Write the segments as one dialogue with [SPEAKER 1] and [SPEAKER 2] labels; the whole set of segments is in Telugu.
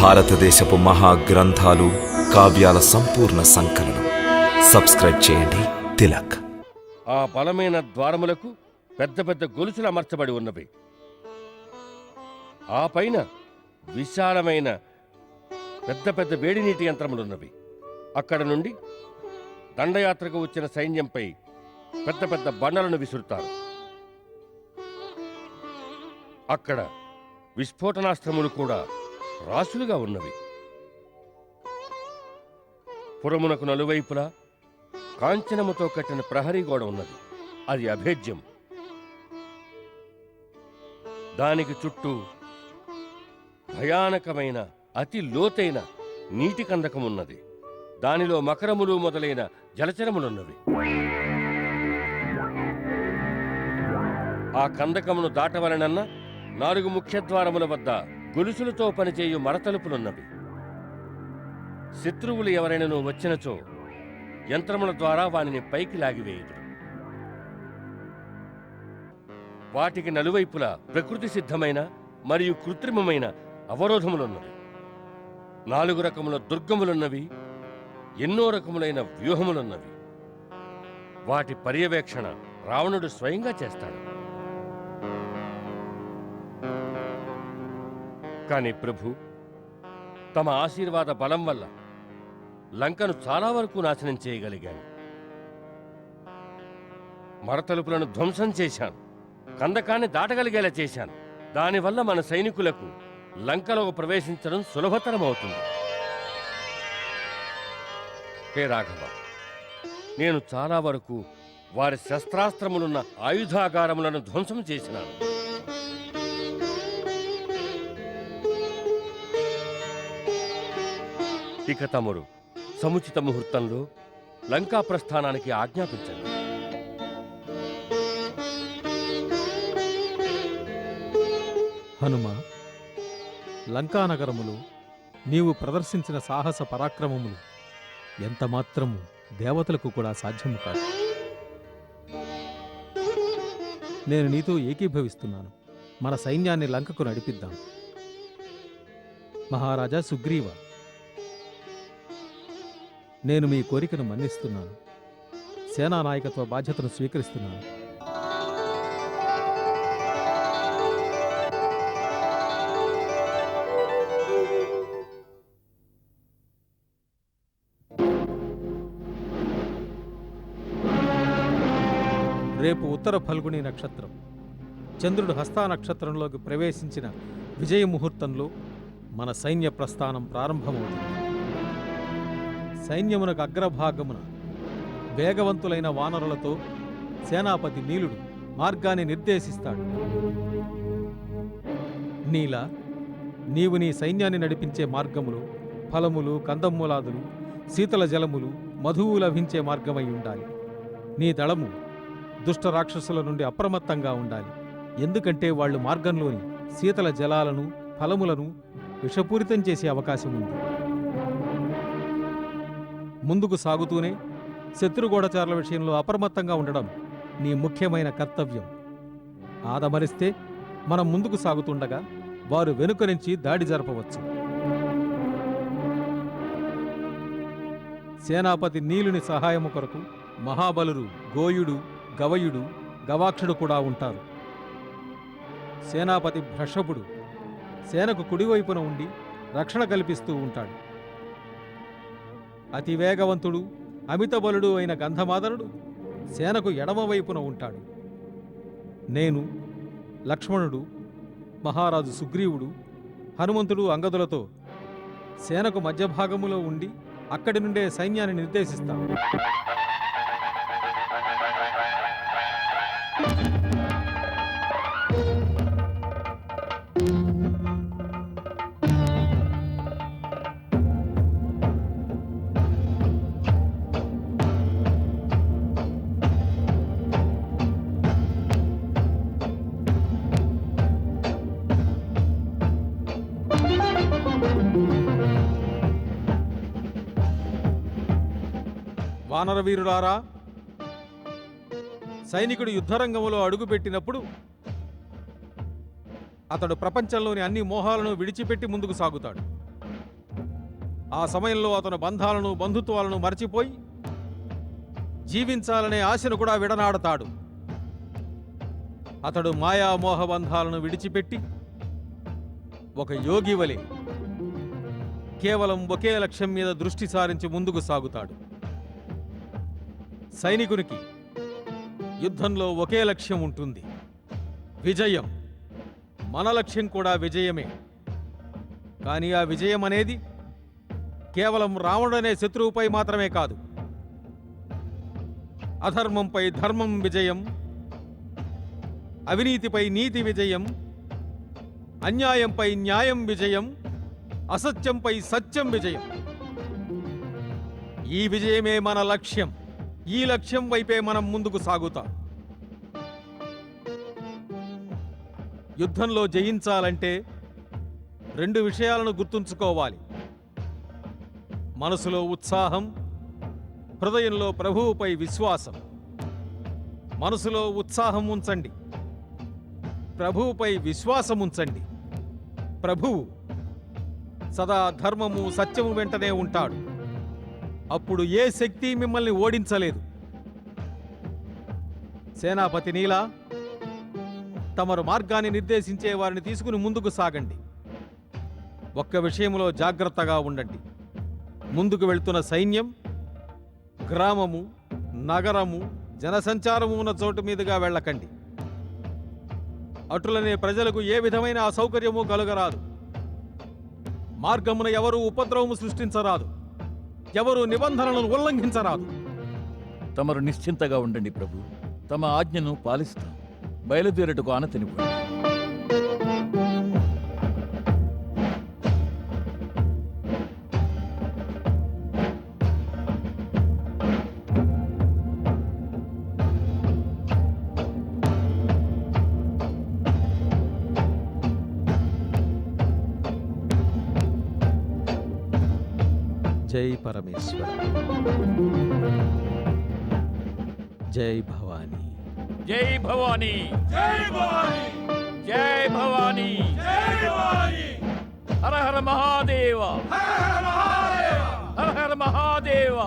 [SPEAKER 1] భారతదేశపు మహాగ్రంథాలు, కావ్యాల సంపూర్ణ సంకలనం. సబ్స్క్రైబ్ చేయండి తిలక్.
[SPEAKER 2] ఆ బలమైన ద్వారములకు పెద్ద పెద్ద గొలుసులు అమర్చబడి ఉన్నవి. ఆ పైన విశాలమైన పెద్ద పెద్ద వేడినీటి యంత్రములున్నవి. అక్కడ నుండి దండయాత్రకు వచ్చిన సైన్యంపై పెద్ద పెద్ద బండలను విసురుతారు. అక్కడ విస్ఫోటనాస్త్రములు కూడా రాసులుగా ఉన్నవి. పురమునకు నలువైపులా కాంచనముతో కట్టిన ప్రహరీ గోడ ఉన్నది. అది అభేద్యం. దానికి చుట్టూ భయానకమైన అతి లోతైన నీటి కందకమున్నది. దానిలో మకరములు మొదలైన జలచరములున్నవి. ఆ కందకమును దాటవలనన్న 4 ముఖ్యద్వారముల వద్ద గొలుసులతో పనిచేయు మరతలుపులున్నవి. శత్రువులు ఎవరైనాను వచ్చినచో యంత్రముల ద్వారా వానిని పైకి లాగివేయుదు. వాటికి నలువైపులా ప్రకృతి సిద్ధమైన మరియు కృత్రిమమైన అవరోధములున్నవి. 4 రకముల దుర్గములున్నవి. ఎన్నో రకములైన వ్యూహములున్నవి. వాటి పర్యవేక్షణ రావణుడు స్వయంగా చేస్తాడు. కాని ప్రభు తమ ఆశీర్వాద బలం వల్ల లంకను చాలా వరకు నాశనం చేయగలిగాను. మరతలుపులను ధ్వంసం చేశాను. కందకాన్ని దాటగలిగేలా చేశాను. దానివల్ల మన సైనికులకు లంకలో ప్రవేశించడం సులభతరమవుతుంది. హే రాఘవ, నేను చాలా వరకు వారి శస్త్రాస్త్రములున్న ఆయుధాగారములను ధ్వంసం చేసినాను. ఇక తమరు సముచిత ముహూర్తంలో లంకా ప్రస్థానానికి ఆజ్ఞాపించండి.
[SPEAKER 3] హనుమ, లంకానగరములు నీవు ప్రదర్శించిన సాహస పరాక్రమములు ఎంతమాత్రము దేవతలకు కూడా సాధ్యము కాదు. నేను నీతో ఏకీభవిస్తున్నాను. మన సైన్యాన్ని లంకకు నడిపిద్దాం. మహారాజా సుగ్రీవ, నేను మీ కోరికను మన్నిస్తున్నాను. సేనా నాయకత్వ బాధ్యతను స్వీకరిస్తున్నాను. రేపు ఉత్తర ఫల్గుణి నక్షత్రం, చంద్రుడు హస్తా నక్షత్రంలోకి ప్రవేశించిన విజయ ముహూర్తంలో మన సైన్య ప్రస్థానం ప్రారంభమవుతుంది. సైన్యమునకు అగ్రభాగమున వేగవంతులైన వానరులతో సేనాపతి నీలుడు మార్గాన్ని నిర్దేశిస్తాడు. నీల, నీవు నీ సైన్యాన్ని నడిపించే మార్గములు ఫలములు, కందమూలాదులు, శీతల జలములు, మధువు లభించే మార్గమై ఉండాలి. నీ దళము దుష్ట రాక్షసుల నుండి అప్రమత్తంగా ఉండాలి. ఎందుకంటే వాళ్ళు మార్గంలోని శీతల జలాలను, ఫలములను విషపూరితం చేసే అవకాశం ఉంది. ముందుకు సాగుతూనే శత్రుగూఢచారుల విషయంలో అప్రమత్తంగా ఉండడం నీ ముఖ్యమైన కర్తవ్యం. ఆదమరిస్తే మనం ముందుకు సాగుతుండగా వారు వెనుక నుంచి దాడి జరపవచ్చు. సేనాపతి నీలుని సహాయము కొరకు మహాబలురు, గోయుడు, గవయుడు, గవాక్షుడు కూడా ఉంటారు. సేనాపతి భ్రషభుడు సేనకు కుడివైపున ఉండి రక్షణ కల్పిస్తూ ఉంటాడు. అతివేగవంతుడు, అమితబలుడు అయిన గంధమాదనుడు సేనకు ఎడమవైపున ఉంటాడు. నేను, లక్ష్మణుడు, మహారాజు సుగ్రీవుడు, హనుమంతుడు అంగదులతో సేనకు మధ్యభాగములో ఉండి అక్కడి నుండే సైన్యాన్ని నిర్దేశిస్తాం. వానరవీరులారా, సైనికుడు యుద్ధరంగంలో అడుగుపెట్టినప్పుడు అతడు ప్రపంచంలోని అన్ని మోహాలను విడిచిపెట్టి ముందుకు సాగుతాడు. ఆ సమయంలో అతను బంధాలను బంధుత్వాలను మర్చిపోయి జీవించాలనే ఆశను కూడా విడనాడతాడు. అతడు మాయామోహ బంధాలను విడిచిపెట్టి ఒక యోగి వలె కేవలం ఒకే లక్ష్యం మీద దృష్టి సారించి ముందుకు సాగుతాడు. సైనికునికి యుద్ధంలో ఒకే లక్ష్యం ఉంటుంది, విజయం. మన లక్ష్యం కూడా విజయమే. కానీ ఆ విజయం అనేది కేవలం రావణుడనే శత్రువుపై మాత్రమే కాదు. అధర్మంపై ధర్మం విజయం, అవినీతిపై నీతి విజయం, అన్యాయంపై న్యాయం విజయం, అసత్యంపై సత్యం విజయం. ఈ విజయమే మన లక్ష్యం. ఈ లక్ష్యం వైపే మనం ముందుకు సాగుతాం. యుద్ధంలో జయించాలంటే 2 విషయాలను గుర్తుంచుకోవాలి: మనసులో ఉత్సాహం, హృదయంలో ప్రభువుపై విశ్వాసం. మనసులో ఉత్సాహం ఉంచండి, ప్రభువుపై విశ్వాసం ఉంచండి. ప్రభువు సదా ధర్మము సత్యము వెంటనే ఉంటాడు. అప్పుడు ఏ శక్తి మిమ్మల్ని ఓడించలేదు. సేనాపతి నీలా తమరు మార్గాన్ని నిర్దేశించే వారిని తీసుకుని ముందుకు సాగండి. ఒక్క విషయంలో జాగ్రత్తగా ఉండండి. ముందుకు వెళ్తున్న సైన్యం గ్రామము, నగరము, జనసంచారము ఉన్న చోటు మీదుగా వెళ్ళకండి. అటులనే ప్రజలకు ఏ విధమైన అసౌకర్యము కలుగరాదు. మార్గమున ఎవరు ఉపద్రవము సృష్టించరాదు. ఎవరు నిబంధనలను ఉల్లంఘించరాదు.
[SPEAKER 4] తమరు నిశ్చింతగా ఉండండి ప్రభు. తమ ఆజ్ఞను పాలిస్తాం. బయలుదేరటకు ఆనతినివ్వండి.
[SPEAKER 3] జై పరమేశ్వర. జై భవానీ.
[SPEAKER 4] జై భవానీ. జై భవానీ. జై భవానీ. జై భవానీ. హర హర మహాదేవ. హర హర మహాదేవ.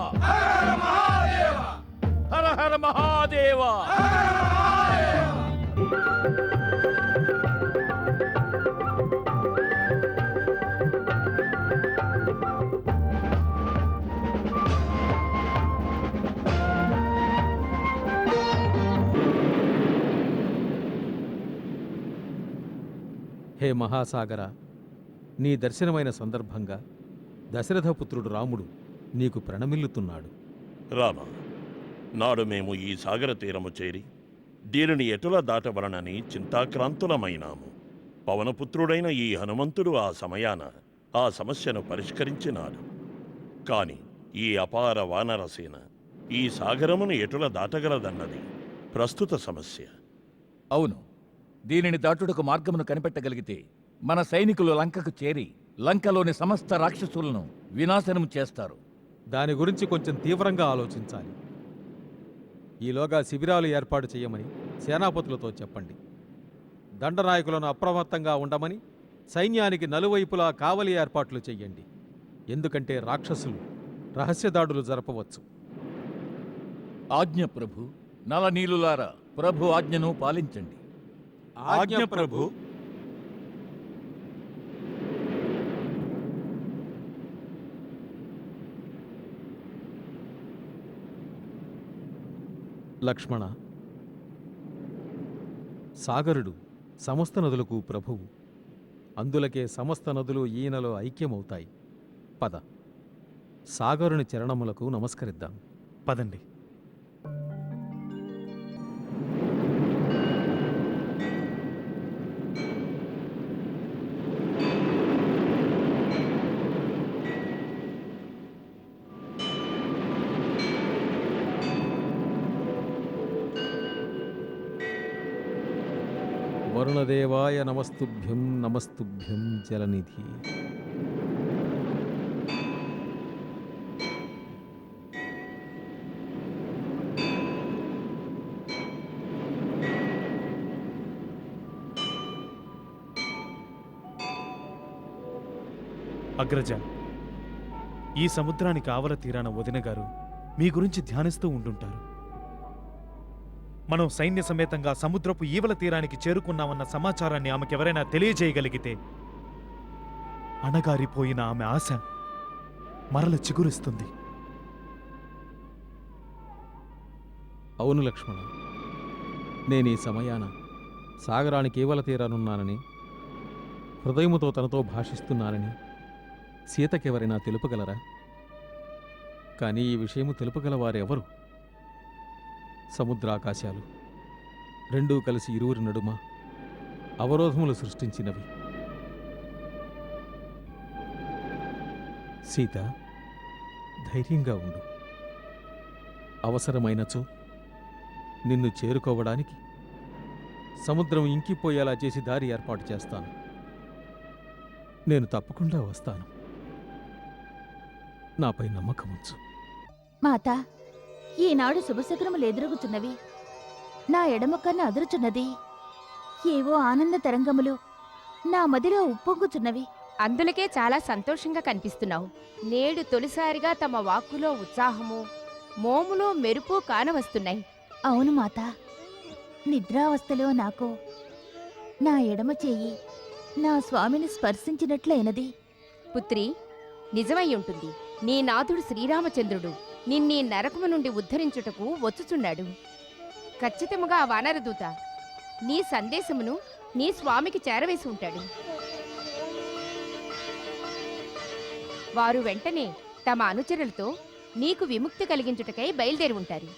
[SPEAKER 4] హర హర మహాదేవ.
[SPEAKER 3] హే మహాసాగర, నీ దర్శనమైన సందర్భంగా దశరథపుత్రుడు రాముడు నీకు ప్రణమిల్లుతున్నాడు.
[SPEAKER 5] రామ, నాడు మేము ఈ సాగర తీరము చేరి దీనిని ఎటుల దాటవలనని చింతాక్రాంతులమైనాము. పవనపుత్రుడైన ఈ హనుమంతుడు ఆ సమయాన ఆ సమస్యను పరిష్కరించినాడు. కాని ఈ అపార వానరసేన ఈ సాగరమును ఎటుల దాటగలదన్నది ప్రస్తుత సమస్య.
[SPEAKER 4] అవును, దీనిని దాటుటకు మార్గమును కనిపెట్టగలిగితే మన సైనికులు లంకకు చేరి లంకలోని సమస్త రాక్షసులను వినాశనం చేస్తారు.
[SPEAKER 3] దాని గురించి కొంచెం తీవ్రంగా ఆలోచించాలి. ఈలోగా శిబిరాలు ఏర్పాటు చేయమని సేనాపతులతో చెప్పండి. దండనాయకులను అప్రమత్తంగా ఉండమని సైన్యానికి నలువైపులా కావలి ఏర్పాట్లు చెయ్యండి. ఎందుకంటే రాక్షసులు రహస్యదాడులు జరపవచ్చు.
[SPEAKER 4] ఆజ్ఞ ప్రభు. నలనీలులారా, ప్రభు ఆజ్ఞను పాలించండి.
[SPEAKER 3] ఆజ్ఞ ప్రభు. లక్ష్మణ, సాగరుడు సమస్త నదులకు ప్రభువు. అందులకే సమస్త నదులు ఈయనలో ఐక్యమవుతాయి. పద, సాగరుని చరణములకు నమస్కరిద్దాం.
[SPEAKER 6] పదండి.
[SPEAKER 3] వరుణదేవాయ నమస్తుభ్యం, నమస్తుభ్యం జలనిధి.
[SPEAKER 6] అగ్రజ, ఈ సముద్రానికి ఆవల తీరాన వదిన గారు మీ గురించి ధ్యానిస్తూ ఉంటుంటారు. మనం సైన్య సమేతంగా సముద్రపు ఈవల తీరానికి చేరుకున్నామన్న సమాచారాన్ని ఆమెకెవరైనా తెలియజేయగలిగితే అణగారిపోయిన ఆమె ఆశ మరల చిగురిస్తుంది.
[SPEAKER 3] అవును లక్ష్మణ, నేను ఈ సమయాన సాగరానికి కేవల తీరానున్నానని, హృదయముతో తనతో భాషిస్తున్నానని సీతకెవరైనా తెలుపగలరా? కానీ ఈ విషయము తెలుపగలవారెవరు? సముద్రాకాశాలు రెండూ కలిసి ఇరువురి నడుమ అవరోధములు సృష్టించినవి. సీత, ధైర్యంగా ఉండు. అవసరమైనచో నిన్ను చేరుకోవడానికి సముద్రం ఇంకిపోయేలా చేసి దారి ఏర్పాటు చేస్తాను. నేను తప్పకుండా వస్తాను. నాపై నమ్మకముంచు.
[SPEAKER 7] మాత, ఈనాడు శుభశకునములు ఎదురుగుచున్నవి. నా ఎడమ కన్ను అదురుచున్నది. ఏవో ఆనంద తరంగములు నా మదిలో ఉప్పొంగుచున్నవి.
[SPEAKER 8] అందులకే చాలా సంతోషంగా కనిపిస్తున్నావు. నేడు తొలిసారిగా తమ వాక్కులో ఉత్సాహము, మోములో మెరుపు కానవస్తున్నాయి.
[SPEAKER 7] అవును మాత, నిద్రావస్థలో నాకు నా ఎడమ చేయి నా స్వామిని స్పర్శించినట్లయినది.
[SPEAKER 8] పుత్రి, నిజమై ఉంటుంది. నీ నాథుడు శ్రీరామచంద్రుడు నిన్నీ నరకము నుండి ఉద్ధరించుటకు వచ్చుచున్నాడు. ఖచ్చితముగా ఆ వానరదూత నీ సందేశమును నీ స్వామికి చేరవేసి ఉంటాడు. వారు వెంటనే తమ అనుచరులతో నీకు విముక్తి కలిగించుటకై బయలుదేరి ఉంటారు.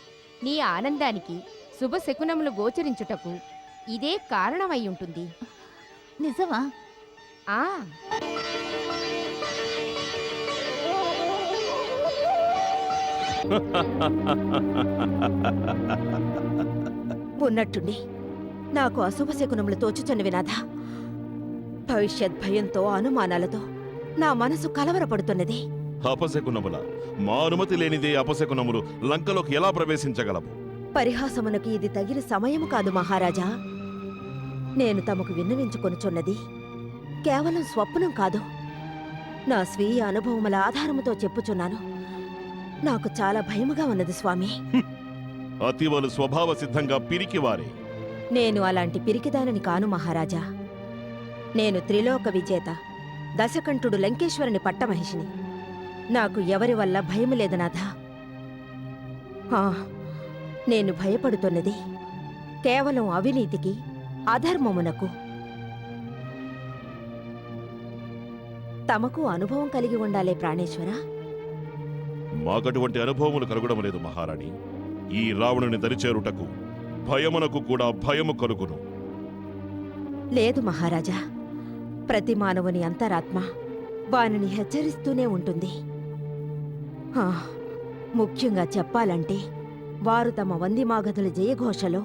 [SPEAKER 8] నీ ఆనందానికి శుభశకునములు గోచరించుటకు ఇదే కారణమై ఉంటుంది.
[SPEAKER 7] నిజమా?
[SPEAKER 8] ఆ
[SPEAKER 9] ఉన్నట్టుండి నాకు అశుభ శకునములు తోచుచున్నవి నాథా. భవిష్యత్ భయంతో అనుమానాలతో నా మనసు కలవరపడుతున్నది.
[SPEAKER 10] అపశకునముల మా అనుమతి లేనిదే అపశకునములు లంకలోకి ఎలా ప్రవేశించగలవు?
[SPEAKER 9] పరిహాసమునకు ఇది తగిన సమయము కాదు మహారాజా. నేను తమకు విన్నవించుకొనుచున్నది కేవలం స్వప్నం కాదు. నా స్వీయ అనుభవముల ఆధారముతో చెప్పుచున్నాను. నాకు చాలా భయముగా ఉన్నది స్వామి.
[SPEAKER 10] అతివలు స్వభావ సిద్ధంగా పిరికివారే.
[SPEAKER 9] నేను అలాంటి పిరికిదానని కాను మహారాజా. నేను త్రిలోక విజేత దశకంఠుడు లంకేశ్వరుని పట్టమహిషిని. నాకు ఎవరి వల్ల భయము లేదు నాథా. నేను భయపడుతున్నది కేవలం అవినీతికి, అధర్మమునకు. తమకు అనుభవం కలిగి ఉండాలే ప్రాణేశ్వర.
[SPEAKER 10] మాకటువంటి అనుభవములు కలుగడం లేదు మహారాణి. ఈ రావణుని దరిచేరుటకు భయమునకు కూడా భయము కలుగును.
[SPEAKER 9] లేదు మహారాజా. ప్రతి మానవుని అంతరాత్మ వానిని హెచ్చరిస్తూనే ఉంటుంది. ముఖ్యంగా చెప్పాలంటే వారు తమ వందిమాగధుల జయఘోషలో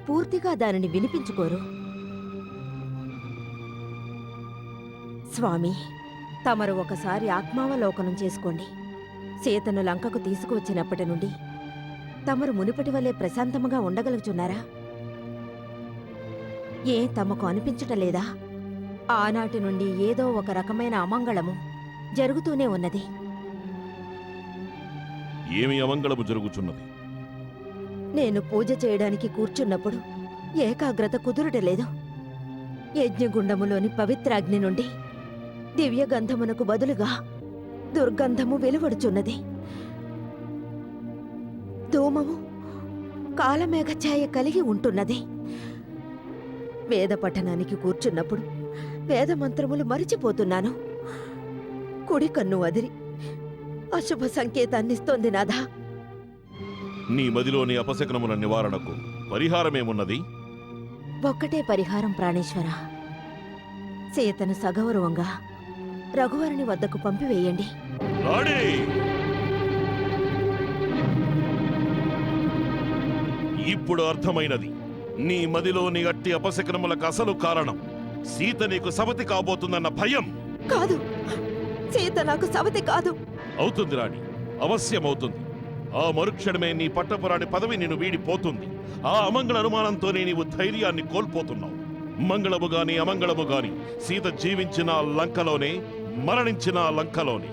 [SPEAKER 9] పూర్తిగా దానిని వినిపించుకోరు. స్వామి, తమరు ఒకసారి ఆత్మావలోకనం చేసుకోండి. సీతను లంకకు తీసుకువచ్చినప్పటి నుండి తమరు మునిపటి వలె ప్రశాంతముగా ఉండగలుగుచున్నారా? ఏ తమకు అనిపించటలేదా? ఆనాటి నుండి ఏదో ఒక రకమైన అమంగళము జరుగుతూనే ఉన్నది.
[SPEAKER 10] ఏమి అమంగళము జరుగుచున్నది?
[SPEAKER 9] నేను పూజ చేయడానికి కూర్చున్నప్పుడు ఏకాగ్రత కుదురటలేదు. యజ్ఞగుండములోని పవిత్రాగ్ని నుండి దివ్యగంధమునకు బదులుగా దుర్గంధము వెలువడుచున్నది. ధూమము కాలమేఘఛాయ కలిగి ఉంటున్నది. వేద పఠనానికి కూర్చున్నప్పుడు వేదమంత్రములు మరిచిపోతున్నాను. కుడి కన్ను అదిరి అశుభ సంకేతాన్నిస్తోంది నాథా.
[SPEAKER 10] నీ మదిలోని అపశకునముల నివారణకు పరిహారమేమున్నది?
[SPEAKER 9] ఒక్కటే పరిహారం ప్రాణేశ్వర. సీతను సగౌరవంగా రఘువరుని వద్దకు పంపివేయండి.
[SPEAKER 10] రాణి! ఇప్పుడు అర్థమైనది నీ మదిలోని అట్టి అపశకునములకు అసలు కారణం సీత నీకు సవతి కాబోతుందన్న భయం.
[SPEAKER 9] కాదు, సీత నాకు సవతి కాదు.
[SPEAKER 10] అవుతుంది రాణి, అవశ్యమవుతుంది. ఆ మరుక్షణమే నీ పట్టపురాణి పదవి నిన్ను వీడిపోతుంది. ఆ అమంగళ అనుమానంతోనే నీవు ధైర్యాన్ని కోల్పోతున్నావు. మంగళము గాని అమంగళము గాని సీత జీవించిన లంకలోనే, మరణించిన లంకలోనే.